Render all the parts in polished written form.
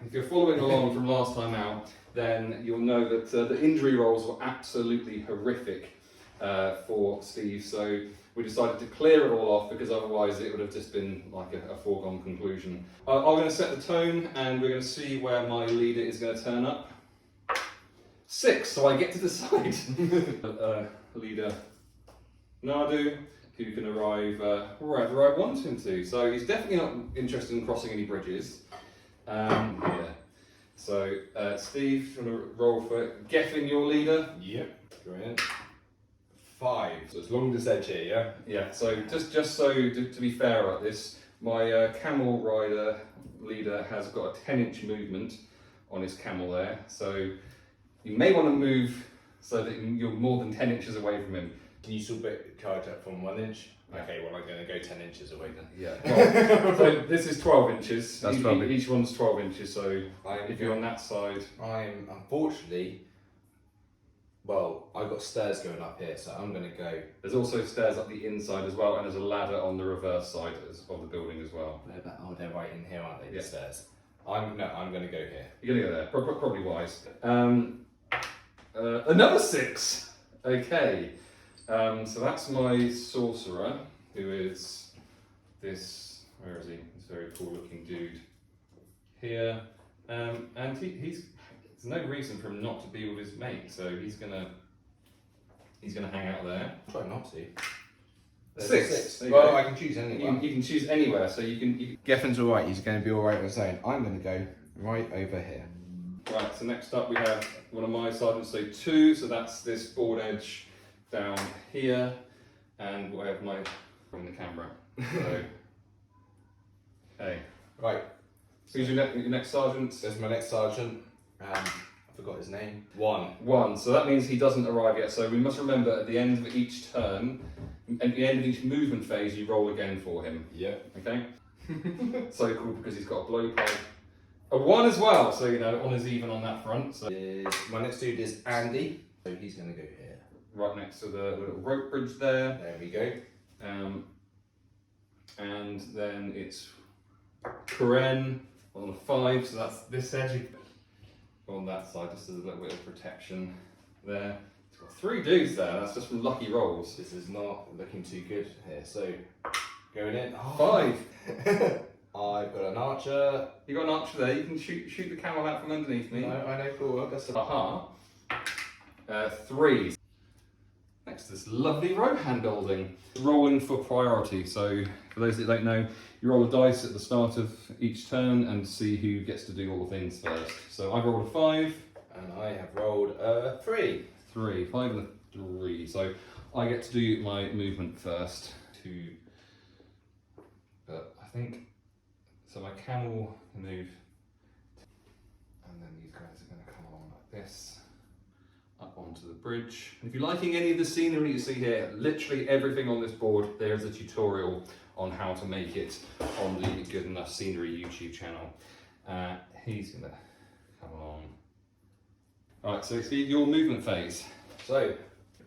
if you're following along from last time out, then you'll know that the injury rolls were absolutely horrific for Steve. So we decided to clear it all off because otherwise it would have just been like a foregone conclusion. I'm going to set the tone and we're going to see where my leader is going to turn up. 6, so I get to decide. Leader No.2, who can arrive wherever I want him to. So he's definitely not interested in crossing any bridges. Yeah. So Steve, you want to roll for Geffen, your leader? Yep. Brilliant. 5. So it's longest edge here, yeah? Yeah. So just so to be fair at this, my camel rider leader has got a 10-inch movement on his camel there. So you may want to move so that you're more than 10 inches away from him. Can you still charge up from 1 inch? Okay, well I'm going to go 10 inches away then. Yeah. Well, so this is 12 inches. That's 12 each one's 12 inches. So I'm if you're on that side, I'm unfortunately, well, I've got stairs going up here, so I'm going to go. There's also stairs up the inside as well, and there's a ladder on the reverse side of the building as well. They're right in here, aren't they? Yeah. The stairs. I'm going to go here. You're going to go there. Probably wise. Another 6. Okay. So that's my sorcerer, who is this. Where is he? This very cool-looking dude here, and he's. There's no reason for him not to be with his mate, so he's gonna hang out there. Try not to. 6. Well, I can choose anywhere. You can choose anywhere, so you can. Geffen's all right. He's going to be all right on his own. I'm going to go right over here. Right. So next up we have one of my sergeants, so 2. So that's this board edge down here, and I have my from the camera. So, okay. Right. Who's your next sergeant? There's my next sergeant. I forgot his name. 1. So that means he doesn't arrive yet. So we must remember at the end of each turn, at the end of each movement phase, you roll again for him. Yeah. Okay. So cool because he's got a blowpipe. A 1 as well. So you know, honours even on that front. So My next dude is Andy. So he's going to go here. right next to the little rope bridge there. There we go. And then it's Karen on the 5. So that's this edge. On that side, just as a little bit of protection there. It's got 3 dudes there, that's just from lucky rolls. This is not looking too good here. So, going in. 5. I've got an archer. You got an archer there, you can shoot the camel out from underneath me. No, I know, cool. That's a... Aha. 3. Next to this lovely Rohan building. Rolling for priority, so for those that don't know, you roll a dice at the start of each turn and see who gets to do all the things first. So I've rolled a 5. And I have rolled a 3. 3. 5 and a 3. So I get to do my movement first. But I think, so my camel can move. And then these guys are going to come along like this. Up onto the bridge. And if you're liking any of the scenery you see here, literally everything on this board, there's a tutorial on how to make it on the Good Enough Scenery YouTube channel. He's gonna come along. Alright, so it's your movement phase. So,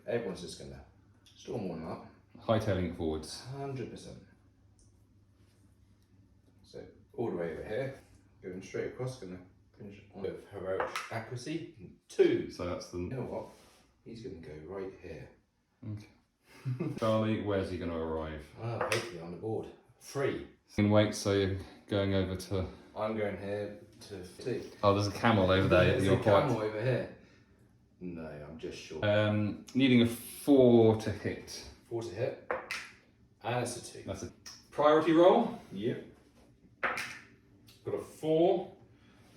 everyone's just going to storm one up. Hightailing it forwards. 100%. So, all the way over here, going straight across, going to finish on with heroic accuracy. 2. So that's the... You know what? He's going to go right here. Okay. Charlie, where's he going to arrive? Hopefully on the board. 3. In wait, so you're going over to... I'm going here to 2. Oh, there's a camel over there. There's You're a quite... camel over here. No, I'm just short. Needing a 4 to hit. 4 to hit. And it's a 2. That's a priority roll. Yep. Got a 4.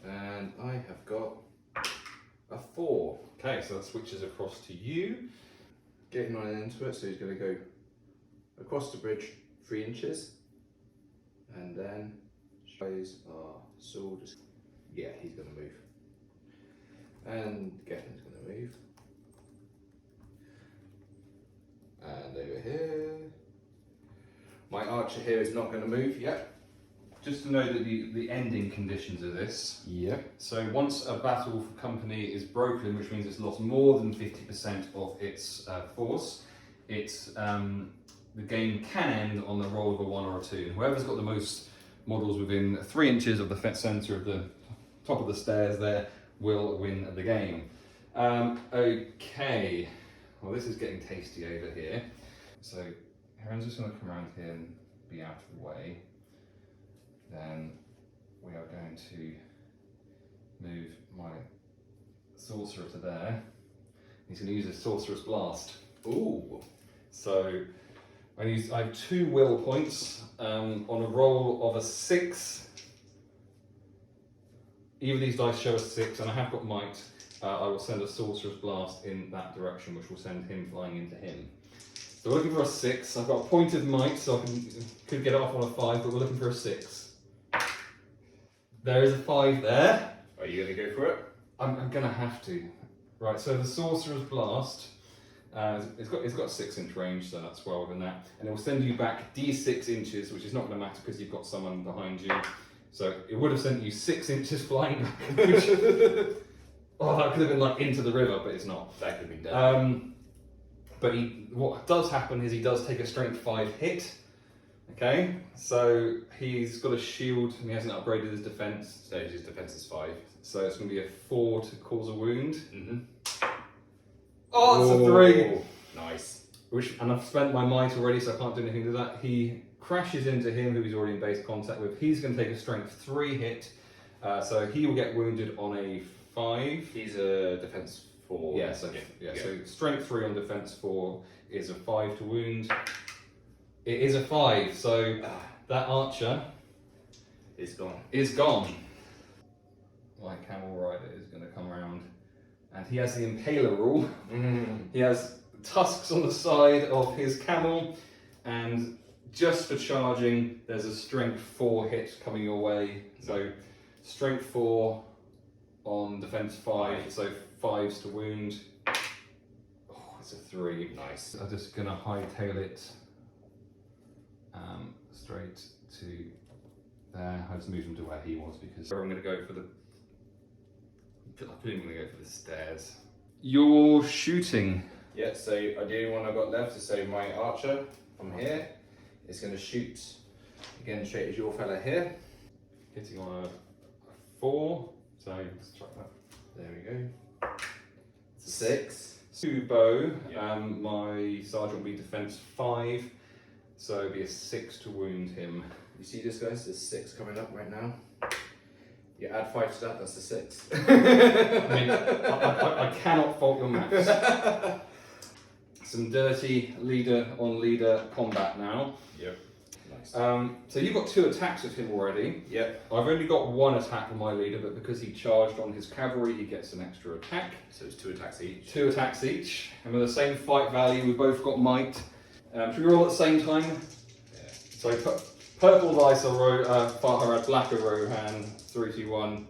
And I have got a 4. Okay, so that switches across to you. Getting on into it, so he's going to go across the bridge 3 inches. And then strays are sword. Yeah, he's going to move. And Geffen's going to move. And over here. My archer here is not going to move yet. Just to know that the ending conditions of this. Yep. So once a battle company is broken, which means it's lost more than 50% of its force, it's the game can end on the roll of a 1 or a 2. Whoever's got the most models within 3 inches of the centre of the top of the stairs there will win the game. Okay, well this is getting tasty over here. So Heron's just going to come around here and be out of the way. Then we are going to move my sorcerer to there. He's going to use his sorcerer's blast. Ooh. So I have 2 will points on a roll of a 6. Either of these dice show a 6, and I have got might. I will send a sorcerer's blast in that direction, which will send him flying into him. So we're looking for a 6. I've got a point of might, so I could get it off on a 5, but we're looking for a 6. There is a 5 there. Are you going to go for it? I'm going to have to. Right, so the sorcerer's blast, it's got a 6-inch range, so that's well within that. And it will send you back d6 inches, which is not going to matter because you've got someone behind you. So it would have sent you 6 inches flying back, which, oh, that could have been like into the river, but it's not. That could be done. But what does happen is he does take a strength 5 hit. Okay, so he's got a shield and he hasn't upgraded his defense. So his defense is 5. So it's going to be a 4 to cause a wound. Mm-hmm. Oh, it's a 3. Nice. And I've spent my might already, so I can't do anything to that. He crashes into him, who he's already in base contact with. He's going to take a strength 3 hit, so he will get wounded on a 5. He's a defense 4. Yeah, so strength 3 on defense 4 is a 5 to wound. It is a 5, so that archer is gone. My camel rider is going to come around, and he has the impaler rule. He has tusks on the side of his camel, and just for charging, there's a strength 4 hit coming your way. So strength 4 on defense 5, so 5s to wound. Oh, it's a 3. Nice. I'm just going to hightail it straight to there. I just moved him to where he was because I'm going to go for the. I think I'm going to go for the stairs. You're shooting. Yeah, so the only one I've got left is so my archer from here is going to shoot again straight as your fella here. Hitting on a 4, so let's try that. There we go. 6. 2 bow, Yeah. My sergeant will be defense 5, so it'll be a 6 to wound him. You see this, guys? There's 6 coming up right now. You add 5 to that, that's the 6. I mean, I cannot fault your maths. Some dirty leader on leader combat now. Yep. Nice. So you've got 2 attacks with him already. Yep. I've only got 1 attack with my leader, but because he charged on his cavalry, he gets an extra attack. So it's 2 attacks each. 2 attacks each, and with the same fight value, we both got might. Should we roll at the same time? Yeah. So purple dice are Far Harad, black are Rohan. 3, 2, 1.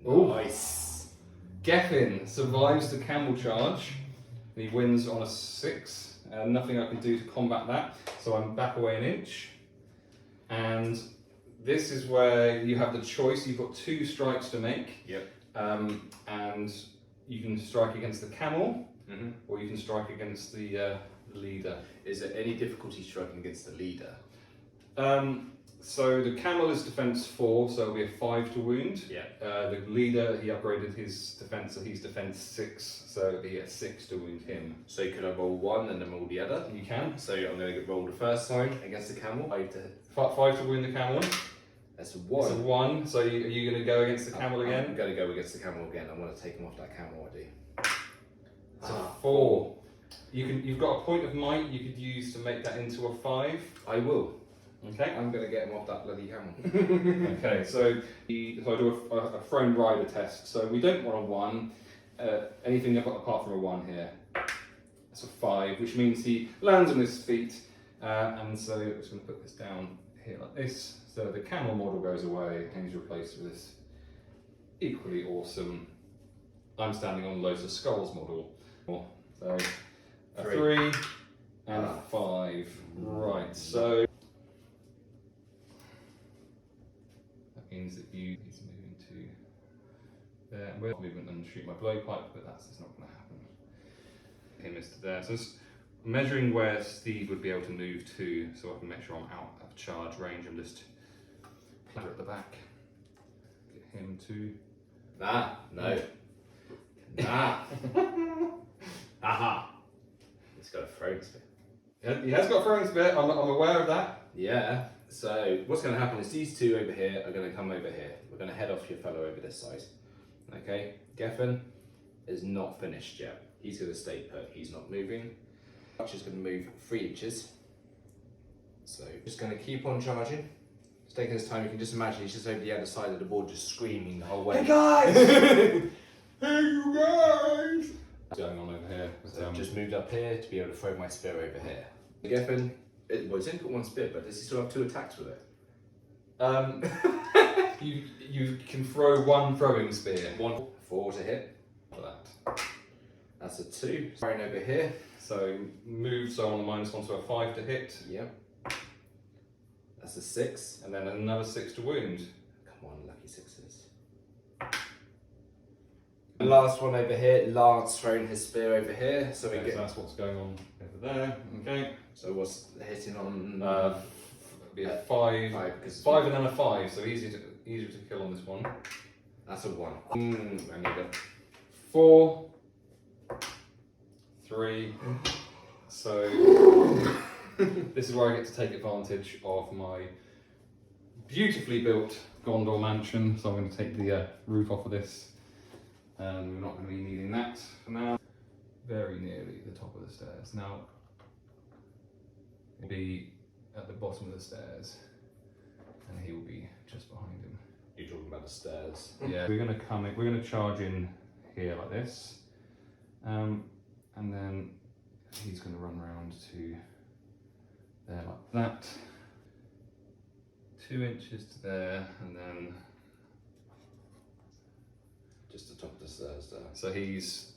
Nice. Geffen survives the camel charge, and he wins on a 6. Nothing I can do to combat that, so I'm back away an inch. And this is where you have the choice. You've got 2 strikes to make. Yep. And you can strike against the camel, Mm-hmm. or you can strike against the leader. Is there any difficulty striking against the leader? So the camel is defense 4, so it'll be a 5 to wound. Yeah. The leader, he upgraded his defense, so he's defense 6, so it'll be a 6 to wound him. So could I roll 1 and then roll the other? You can. So I'm going to roll the first time against the camel. 5 5 to wound the camel. That's a 1. It's a 1, so are you going to go against the camel again? I'm going to go against the camel again. I want to take him off that camel already. It's a 4. You've got a point of might you could use to make that into a 5. I will. Okay. I'm going to get him off that bloody camel. Okay, so I do a friend rider test. So we don't want a 1. Anything apart from a 1 here. That's a 5, which means he lands on his feet. And so I'm just going to put this down here like this. So the camel model goes away and he's replaced with this equally awesome I'm standing on loads of skulls model. So a 3 and a 5. Right, so that means that he's moving to there. Well, movement and shoot my blowpipe, but that's just not going to happen. Him is to there. So it's measuring where Steve would be able to move to, so I can make sure I'm out of charge range. I'm just platter at the back. going to. Nah, no. Nah. Haha. He's got a throwing spear. He has got a throwing spear, I'm aware of that. Yeah. So what's going to happen is these two over here are going to come over here. We're going to head off your fellow over this side. Okay. Geffen is not finished yet. He's going to stay put. He's not moving. Archer's going to move 3 inches. So just going to keep on charging. It's taking his time. You can just imagine he's just over the other side of the board, just screaming the whole way. Hey guys! Hey you guys! What's going on over here? So I've just moved up here to be able to throw my spear over here. Geffen, well, he's only got 1 spear, but does he still have 2 attacks with it? You can throw 1 throwing spear. 4 to hit. For that. That's a 2. Throwing over here. So move so on the -1 to a 5 to hit. Yep. That's a 6. And then another 6 to wound. Come on, lucky 6s. The last one over here, Lance throwing his spear over here. So we Okay, get. so that's what's going on over there. Okay. So what's hitting on? Be a 5. 5 and then a 5, so easier to kill on this one. That's a 1. I need a 4, 3. So this is where I get to take advantage of my beautifully built Gondor Mansion. So I'm going to take the roof off of this, and we're not going to be needing that for now. Very nearly the top of the stairs. Now it'll be at the bottom of the stairs, and he will be just behind him. You're talking about the stairs. Yeah, we're going to come in. We're going to charge in here like this, and then he's going to run around to there like that. 2 inches to there, and then Just the top of the stairs there. so he's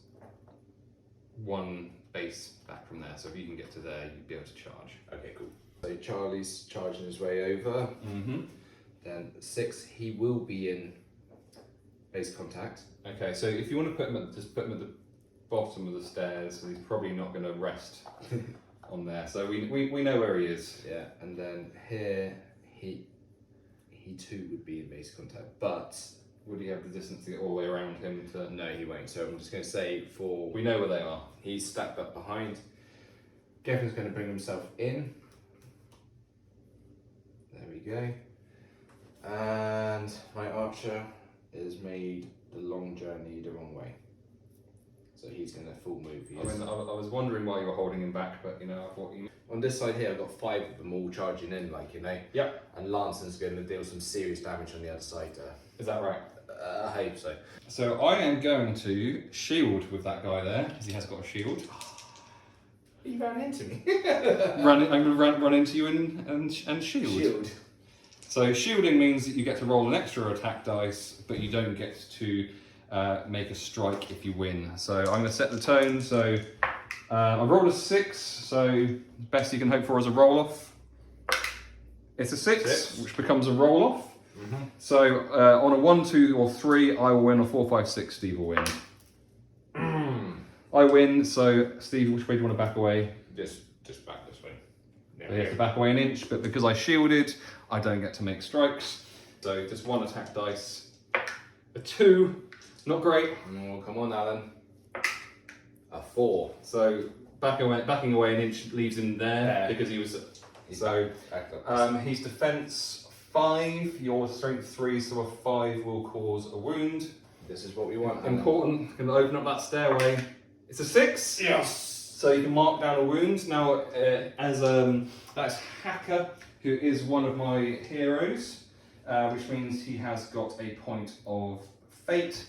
1 base back from there. So if you can get to there, you'd be able to charge. Okay, cool. So Charlie's charging his way over. Mm-hmm. Then 6, he will be in base contact. Okay, so if you want to put him at, just put him at the bottom of the stairs, so he's probably not going to rest on there. So we know where he is. Yeah, and then here he too would be in base contact, but Would he have the distance to get all the way around him to? no, he won't. So I'm just going to say for We know where they are. he's stacked up behind. Geffen's going to bring himself in. There we go. And my archer is made the long journey the wrong way. So he's going to full move. I mean, I was wondering why you were holding him back, but you know, I thought you. On this side here, I've got 5 of them all charging in, like, you know. Yep. And Lanson's going to deal some serious damage on the other side. Is that right? I hope so. So I am going to shield with that guy there, because he has got a shield. He ran into me. I'm going to run into you and shield. Shield. So shielding means that you get to roll an extra attack dice, but you don't get to make a strike if you win. So I'm going to set the tone. So I rolled a 6, so best you can hope for is a roll off. It's a 6, which becomes a roll off. Mm-hmm. So on a 1, 2, or 3, I will win. A 4, 5, 6, Steve will win. I win. So Steve, which way do you want to back away? Just back this way. So he has to back away an inch, but because I shielded, I don't get to make strikes. So just 1 attack dice. A 2, not great. Oh, come on, Alan. A 4. So backing away an inch leaves him there because he was. So he's defense 5, your strength 3, so a 5 will cause a wound. This is what we want. Important. Going to open up that stairway. It's a 6. Yes. So you can mark down a wound. Now, as that's Hacker, who is one of my heroes, which means he has got a point of fate,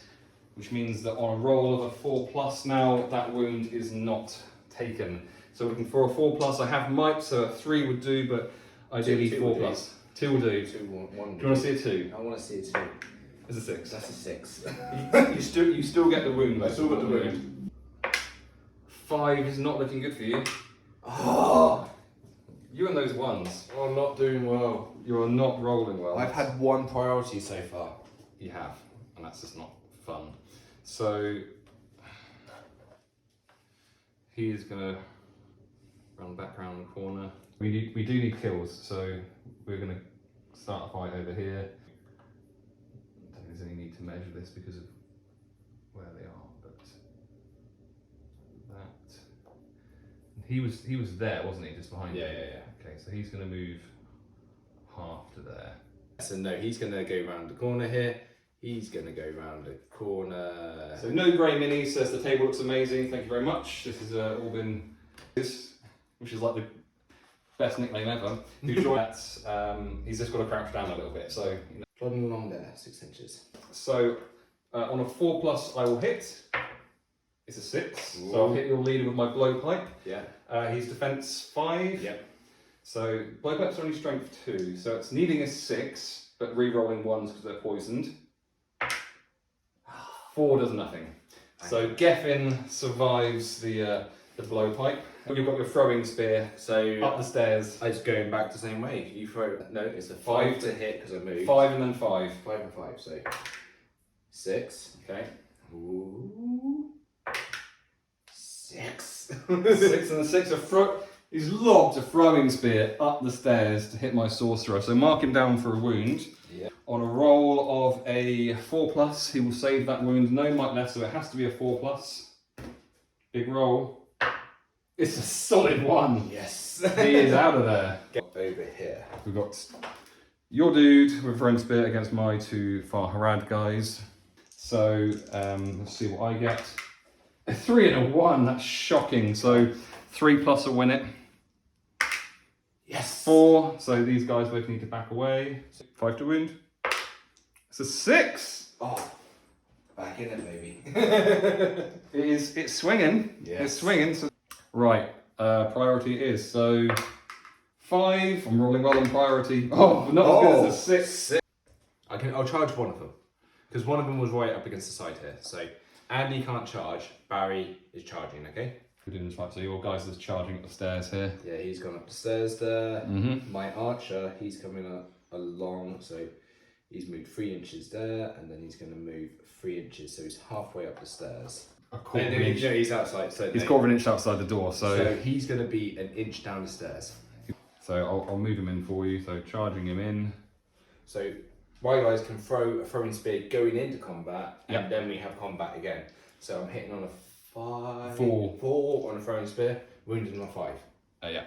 which means that on a roll of a 4+ now, that wound is not taken. So looking for a 4+, I have might, so a 3 would do, but ideally 4+. 2 will do. 2, 1. Do you want to see a 2? I want to see a 2. It's a 6. That's a 6. you still get the wound. I still got the wound. 5 is not looking good for you. Oh, You and those 1s. I'm not doing well. You are not rolling well. I've had 1 priority so far. You have, and that's just not fun. So he is going to run back around the corner. We do need kills, so we're going to start a fight over here. I don't think there's any need to measure this because of where they are, but that he was there, wasn't he? Just behind you. Yeah. Okay, so he's going to move half to there. So no, he's going to go round the corner here. He's going to go round the corner. So no grey minis says the table looks amazing. Thank you very much. This has all been which is like the best nickname ever. Who joined that? He's just got to crouch down a little bit. So plodding along there, 6 inches. So on a 4+ I will hit. It's a 6. Ooh. So I'll hit your leader with my blowpipe. Yeah. He's defense 5. Yep. So blowpipes are only strength 2. So it's needing a 6, but re-rolling 1s because they're poisoned. 4 does nothing. So Geffen survives the blowpipe. You've got your throwing spear. So up the stairs. I was going back the same way. You throw. No, it's a 5 to hit because I moved. 5 and then 5. 5 and 5. So 6. Okay. Ooh. 6. 6 and the 6 he's lobbed a throwing spear up the stairs to hit my sorcerer. So mark him down for a wound. Yeah. On a roll of a 4+, he will save that wound. No might less, so it has to be a 4+. Big roll. It's a solid 1. Yes. He is out of there. Get over here. We've got your dude with throwing spear against my 2 Far Harad guys. So let's see what I get. A 3 and a 1. That's shocking. So 3+ will win it. Yes. 4. So these guys both need to back away. 5 to wound. It's a 6. Oh, back in it, baby. It's swinging. Yes. It's swinging. So, right. Priority is so 5. I'm rolling well on priority. Oh, not as good as a 6. I'll charge one of them because one of them was right up against the side here. So Andy can't charge. Barry is charging. Okay. We're doing this right. So your guys are charging up the stairs here. Yeah, he's gone up the stairs there. Mm-hmm. My archer, he's coming up along. So he's moved 3 inches there, and then he's going to move 3 inches. So he's halfway up the stairs. A quarter of an inch. No, he's outside. So He's quarter of an inch outside the door. So he's going to be an inch down the stairs. So I'll move him in for you. So charging him in. So my guys can throw a throwing spear going into combat, and Yep. then we have combat again. So I'm hitting on a 5. 4. 4 on a throwing spear, wounding on a 5. Yeah.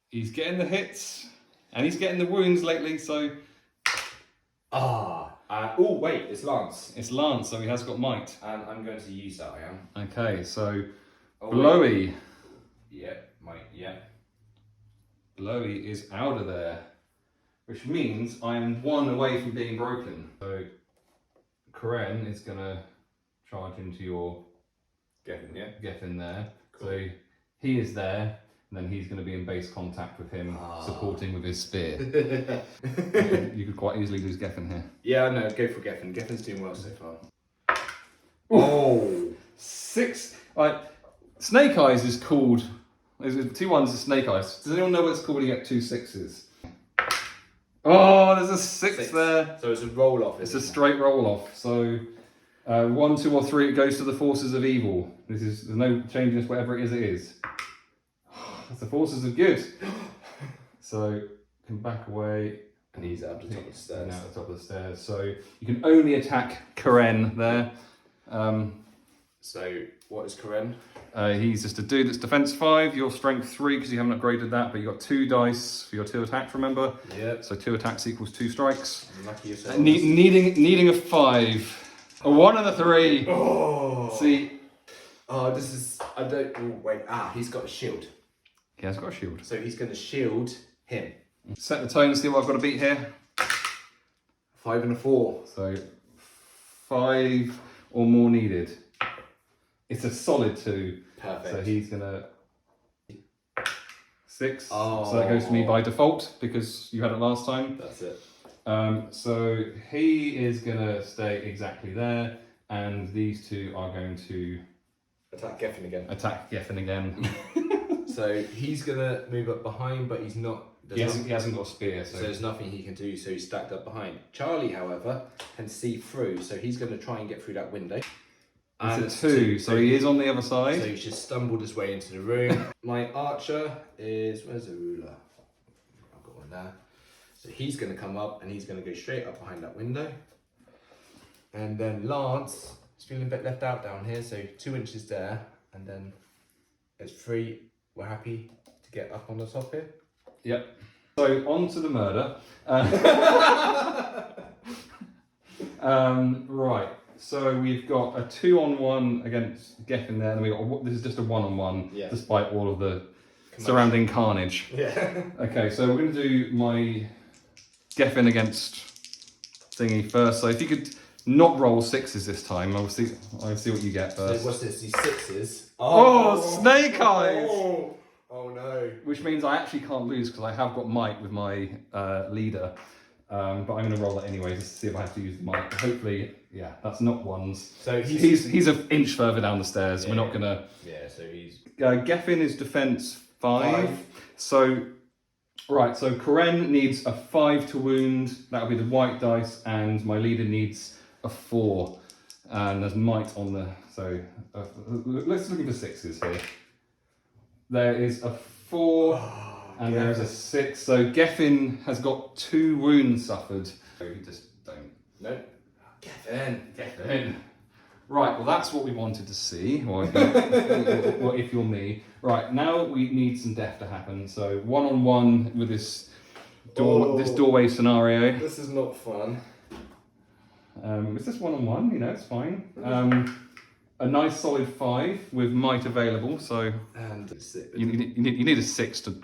He's getting the hits and he's getting the wounds lately. So Oh wait, it's Lance, it's Lance. So he has got might. and I'm going to use that. I am. Okay. So Oh, Blowy. wait. Yeah, might. Yeah. Blowy is out of there, which means I am 1 away from being broken. So Karen is gonna charge into your Geffen there. Cool. So he is there, and then he's going to be in base contact with him, supporting with his spear. You could quite easily lose Geffen here. Yeah, no, go for Geffen. Geffen's doing well so far. Oh, 6. Snake Eyes is called. There's 2 1s of Snake Eyes. Does anyone know what it's called when you get 2 6s? Oh, there's a 6 there. So it's a roll off. It's a straight roll off. So 1, 2, or 3, it goes to the forces of evil. There's no changing this, whatever it is, it is. That's the forces of good. So can back away. And he's up the top of the stairs. Now at the top of the stairs. So you can only attack Karen there. So what is Karen? He's just a dude that's defense 5, your strength 3 because you haven't upgraded that, but you got 2 dice for your 2 attacks, remember? Yep. So 2 attacks equals 2 strikes. Lucky yourself. Needing a 5. A 1 and a 3. Oh. See? Oh, this is. I don't. Oh, wait. He's got a shield. He has got a shield. So he's going to shield him. Set the tone, see what I've got to beat here. 5 and a 4. So 5 or more needed. It's a solid 2. Perfect. So he's gonna 6. Oh. So that goes to me by default because you had it last time. That's it. So he is gonna stay exactly there, and these 2 are going to Attack Geffen again. attack Geffen again. So he's going to move up behind, but he's not. He hasn't got a spear, So there's nothing he can do, so he's stacked up behind. Charlie, however, can see through, so he's going to try and get through that window. It's a 2, so he is on the other side. So he's just stumbled his way into the room. My archer is, where's the ruler? I've got one there. So he's going to come up and he's going to go straight up behind that window. And then Lance is feeling a bit left out down here, so 2 inches there, and then it's 3. We're happy to get up on the top here. Yep. So on to the murder. Right. So we've got a 2-on-1 against Geffen there, and we got this is just a 1-on-1, despite all of the surrounding carnage. Yeah. Okay, so we're going to do my Geffen against thingy first. So if you could not roll 6s this time, I'll see what you get first. So what's this? These 6s? Oh, snake eyes! Oh no. Which means I actually can't lose because I have got might with my leader. But I'm going to roll that anyway just to see if I have to use the might. Hopefully, yeah, that's not 1s. So he's an inch further down the stairs. We're not going to... Yeah, so he's... Geffen is defense 5. So, right, so Karen needs a 5 to wound. That'll be the white dice. And my leader needs a 4. And there's might on the... So, let's look for 6s here. There is a 4... And there's a 6, so Geffen has got 2 wounds suffered. So you just don't. No. Geffen. Right, well that's what we wanted to see, or if you're me. Right, now we need some death to happen. So 1-on-1 with this doorway scenario. This is not fun. It's just 1-on-1, you know, it's fine. A nice solid 5 with might available, so and you need a 6 to...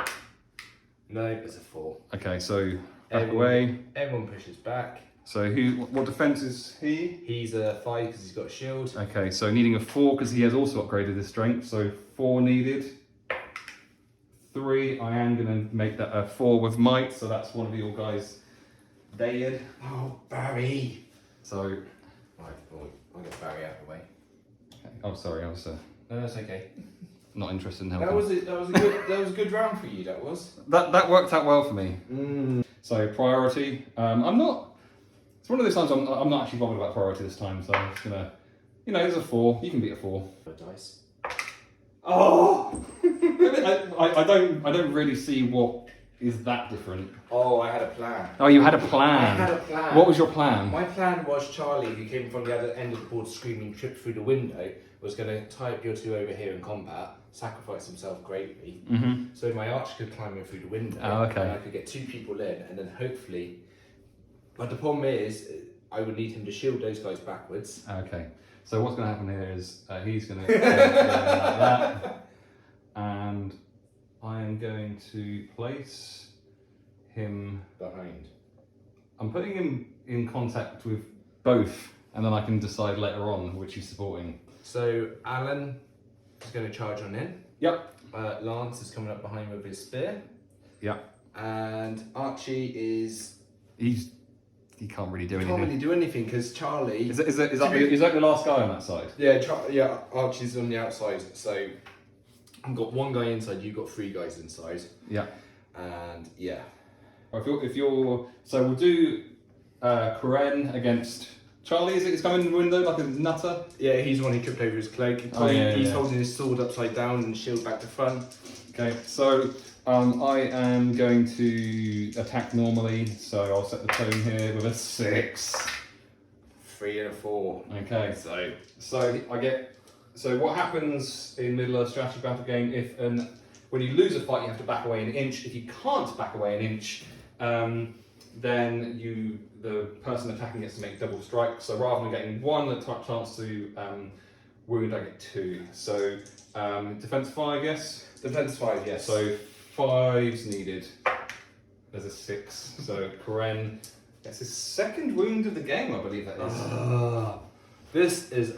No, it's a 4. Okay, so back away. Everyone pushes back. So what defense is he? He's a 5 because he's got a shield. Okay, so needing a 4 because he has also upgraded his strength. So 4 needed. 3, I am going to make that a 4 with might. So that's one of your guys dead. Oh, Barry. So... Right, well, I'll get Barry out of the way. Okay. Oh, sorry, I was No, that's okay. not interested in helping. That was a good round for you, that was. That worked out well for me. So priority. I'm not... It's one of those times I'm not actually bothered about priority this time, so I'm just gonna, you know, there's a 4. You can beat a 4. Dice. Oh! I don't really see what is that different. Oh, I had a plan. Oh, you had a plan. I had a plan. What was your plan? My plan was Charlie, who came from the other end of the board screaming, tripped through the window, was going to tie up your 2 over here in combat, sacrifice himself greatly. So my archer could climb in through the window. Oh, okay. And I could get 2 people in, and then hopefully... But the problem is, I would need him to shield those guys backwards. Okay. So what's going to happen here is he's going to like that, and I am going to place him Behind. I'm putting him in contact with both, and then I can decide later on which he's supporting. So Alan is going to charge on in. Yep. Lance is coming up behind with his spear. Yep. And Archie is... He can't really do He anything. can't really do anything because Charlie... Is that the last guy on that side? Yeah, Archie's on the outside. So I've got 1 guy inside, you've got 3 guys inside. Yeah. And yeah. If you're so we'll do Karen against Charlie. Is it? He's coming in the window like a nutter. Yeah, he's the one who tripped over his cloak. He's holding his sword upside down and shield back to front. Okay, so I am going to attack normally. So I'll set the tone here with a 6. 3 and a 4. Okay, so I get. So what happens in middle of a strategy battle game when you lose a fight, you have to back away an inch. If you can't back away an inch, then the person attacking gets to make double strike. So rather than getting 1 chance to wound, I get 2. So defense 5, yes. Defense 5, yes. So 5's needed. There's a 6. So Karen gets his 2nd wound of the game, I believe that is. This is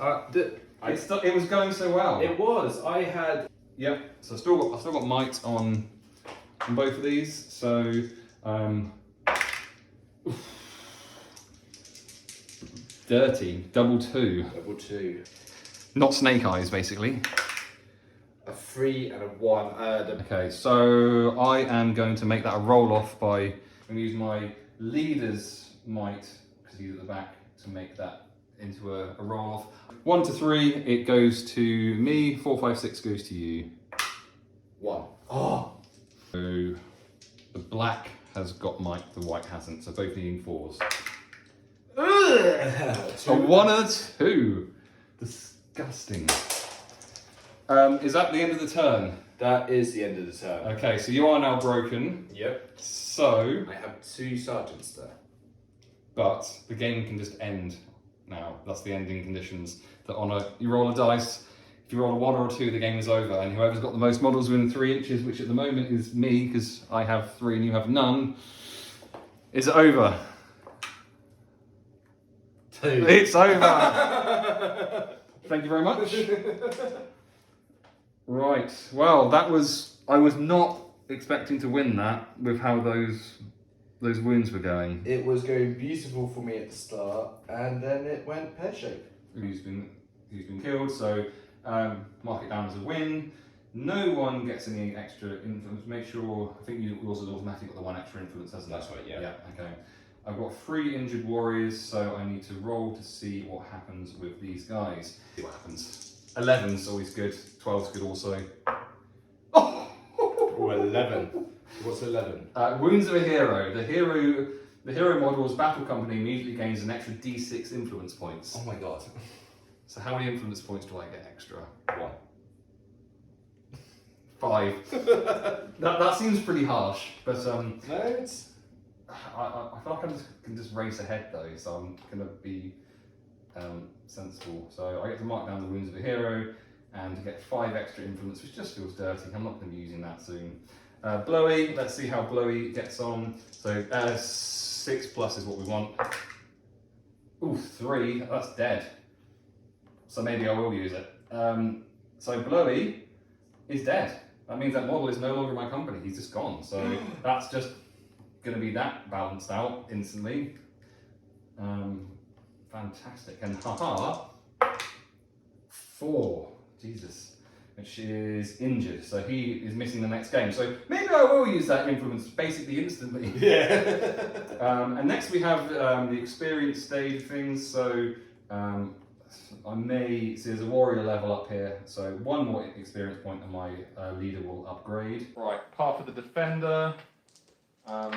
it was going so well. It was. I had. Yep. So I've still got might on both of these. So dirty. Double 2. Double 2. Not snake eyes, basically. A 3 and a 1. Okay, so I am going to make that a roll off by I'm going to use my leader's might, because he's at the back, to make that into a roll off. 1 to 3, it goes to me. 4, 5, 6 goes to you. 1. Oh. So the black has got might, the white hasn't. So both needing 4s. A 1 and a 2. Disgusting. Is that the end of the turn? That is the end of the turn. Okay, so you are now broken. Yep. So, I have 2 sergeants there. but the game can just end now. That's the ending conditions. That you roll a dice. If you roll a 1 or a 2, the game is over, and whoever's got the most models within 3 inches, which at the moment is me, because I have 3 and you have none, is over. 2. It's over. Thank you very much. Right. Well, I was not expecting to win that with how those wounds were going. It was going beautiful for me at the start, and then it went pear-shaped. Who's been killed? So mark it down as a win. No one gets any extra influence. Make sure. I think you also automatically got the 1 extra influence, hasn't it? That's right. Yeah. Yeah. Okay. I've got 3 injured warriors, so I need to roll to see what happens with these guys. See what happens. 11's always good. 12's good also. Oh, 11. What's 11? Wounds of a hero. The hero model's battle company immediately gains an extra D6 influence points. Oh my god. So how many influence points do I get extra? 1. 5. that seems pretty harsh, but No, it's. I feel like I can just race ahead though, so I'm gonna be sensible. So I get to mark down the wounds of a hero and to get 5 extra influence, which just feels dirty. I'm not going to be using that soon. Blowy, let's see how Blowy gets on. So 6 plus is what we want. Ooh, 3, that's dead. So maybe I will use it. So Blowy is dead. That means that model is no longer in my company. He's just gone. So that's just going to be that balanced out instantly. Fantastic. And haha, 4. Jesus. Which is injured. So he is missing the next game. So maybe I will use that influence basically instantly. Yeah. And next we have the experience stage things. So I may see there's a warrior level up here. So 1 more experience point and my leader will upgrade. Right, path of the defender. So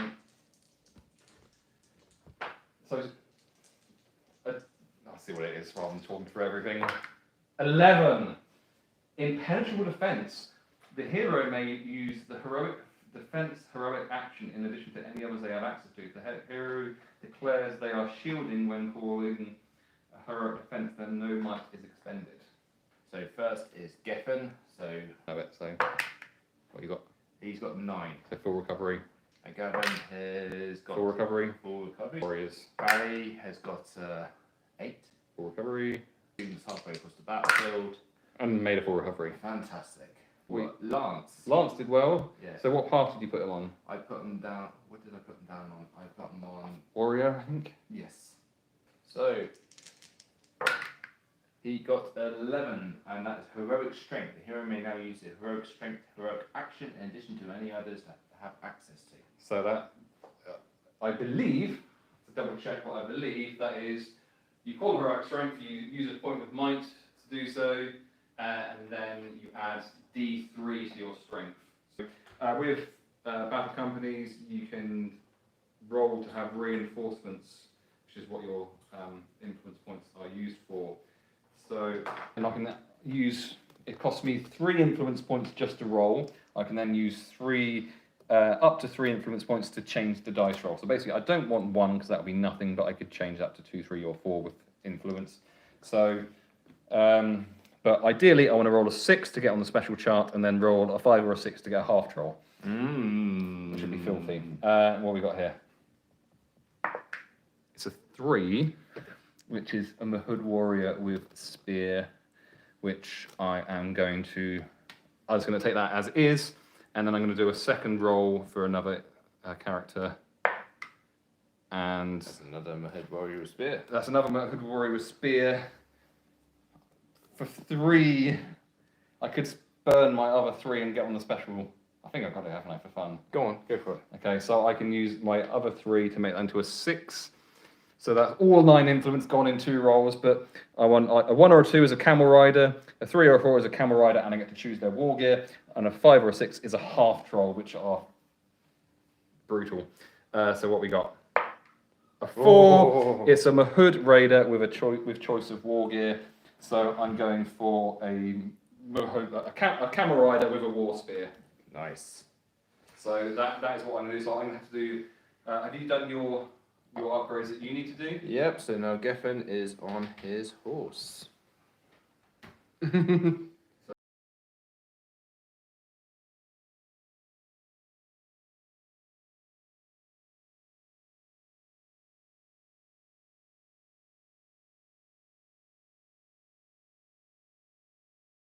I'll see what it is rather than talking through everything. 11. Impenetrable defense. The hero may use the heroic action in addition to any others they have access to. If the hero declares they are shielding when calling a heroic defense, then no might is expended. So first is Geffen. So What you got? He's got 9. So full recovery. And Gavin has got Full recovery. Full recovery. Warriors. Barry has got 8. Full recovery. Students halfway across the battlefield. And made a full recovery. Fantastic. We- Lance. Lance did well. Yeah. So what path did you put him on? I put him down. What did I put him down on? I put him on. Warrior, I think. Yes. So he got 11, and that is heroic strength. The hero may now use the heroic strength, heroic action, in addition to any others that have access to. So that, I believe, to double check what I believe, that is, you call heroic strength, you use a point of might to do so, and then you add D3 to your strength. So, with battle companies, you can roll to have reinforcements, which is what your influence points are used for. So, and I can use, it costs me 3 influence points just to roll. I can then use up to 3 influence points to change the dice roll. So basically, I don't want 1 because that would be nothing, but I could change that to 2, 3, or 4 with influence. So, but ideally, I want to roll a 6 to get on the special chart, and then roll a 5 or a 6 to get a half troll. Which would be filthy. What have we got here? It's a 3, which is a Mahud warrior with spear, which I was going to take that as is, and then I'm going to do a second roll for another character. And That's another Mahud warrior with spear. That's another Mahud warrior with spear. For 3, I could burn my other 3 and get on the special. I think I've got it, haven't I, for fun? Go on, go for it. Okay, so I can use my other 3 to make that into a 6. So that's all 9 influence gone in 2 rolls, but I want a 1 or a 2 is a camel rider, a 3 or a 4 is a camel rider, and I get to choose their war gear, and a 5 or a 6 is a half troll, which are brutal. So what we got? a 4. Oh. It's a Mahood Raider with a choice of war gear. So I'm going for a Mahood, a Camel Rider with a War Spear. Nice. So that is what I'm going to do. So I'm going to have to do. Have you done your upgrades that you need to do? Yep, so now Geffen is on his horse.